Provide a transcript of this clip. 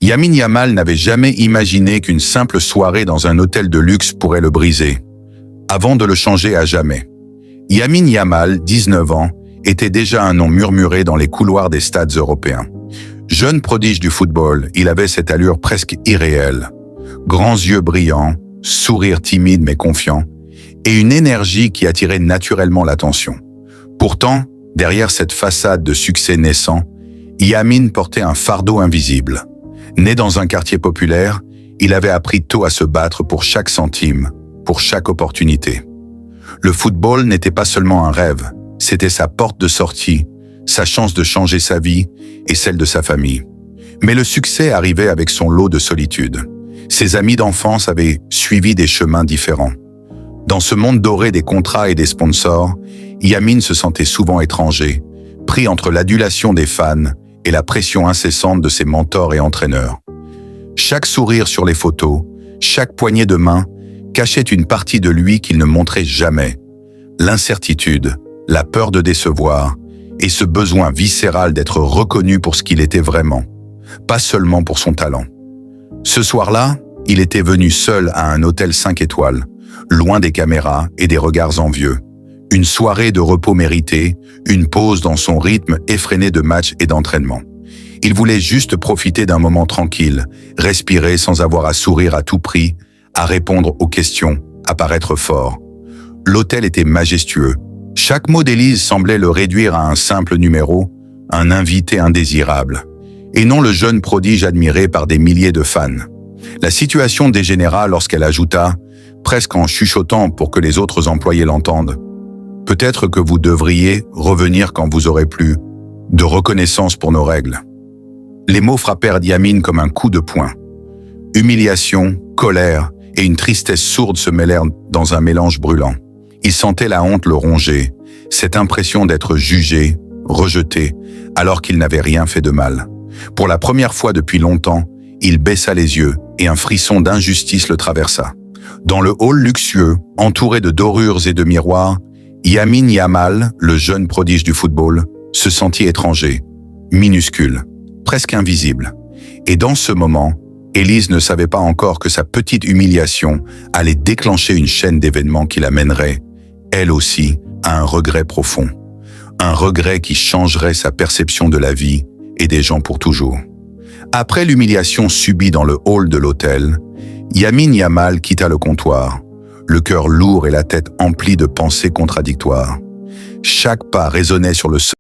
Lamine Yamal n'avait jamais imaginé qu'une simple soirée dans un hôtel de luxe pourrait le briser, avant de le changer à jamais. Lamine Yamal, 19 ans, était déjà un nom murmuré dans les couloirs des stades européens. Jeune prodige du football, il avait cette allure presque irréelle. Grands yeux brillants, sourire timide mais confiant, et une énergie qui attirait naturellement l'attention. Pourtant, derrière cette façade de succès naissant, Lamine portait un fardeau invisible. Né dans un quartier populaire, il avait appris tôt à se battre pour chaque centime, pour chaque opportunité. Le football n'était pas seulement un rêve, c'était sa porte de sortie, sa chance de changer sa vie et celle de sa famille. Mais le succès arrivait avec son lot de solitude. Ses amis d'enfance avaient suivi des chemins différents. Dans ce monde doré des contrats et des sponsors, Lamine se sentait souvent étranger, pris entre l'adulation des fans et la pression incessante de ses mentors et entraîneurs. Chaque sourire sur les photos, chaque poignée de main cachait une partie de lui qu'il ne montrait jamais. L'incertitude, la peur de décevoir et ce besoin viscéral d'être reconnu pour ce qu'il était vraiment, pas seulement pour son talent. Ce soir-là, il était venu seul à un hôtel 5 étoiles, loin des caméras et des regards envieux. Une soirée de repos mérité, une pause dans son rythme effréné de matchs et d'entraînement. Il voulait juste profiter d'un moment tranquille, respirer sans avoir à sourire à tout prix, à répondre aux questions, à paraître fort. L'hôtel était majestueux. Chaque mot d'Élise semblait le réduire à un simple numéro, un invité indésirable, et non le jeune prodige admiré par des milliers de fans. La situation dégénéra lorsqu'elle ajouta, presque en chuchotant pour que les autres employés l'entendent, « Peut-être que vous devriez revenir quand vous aurez plus de reconnaissance pour nos règles. » Les mots frappèrent Lamine comme un coup de poing. Humiliation, colère et une tristesse sourde se mêlèrent dans un mélange brûlant. Il sentait la honte le ronger, cette impression d'être jugé, rejeté, alors qu'il n'avait rien fait de mal. Pour la première fois depuis longtemps, il baissa les yeux et un frisson d'injustice le traversa. Dans le hall luxueux, entouré de dorures et de miroirs, Lamine Yamal, le jeune prodige du football, se sentit étranger, minuscule, presque invisible. Et dans ce moment, Élise ne savait pas encore que sa petite humiliation allait déclencher une chaîne d'événements qui l'amènerait, elle aussi, à un regret profond. Un regret qui changerait sa perception de la vie et des gens pour toujours. Après l'humiliation subie dans le hall de l'hôtel, Lamine Yamal quitta le comptoir, le cœur lourd et la tête emplie de pensées contradictoires. Chaque pas résonnait sur le sol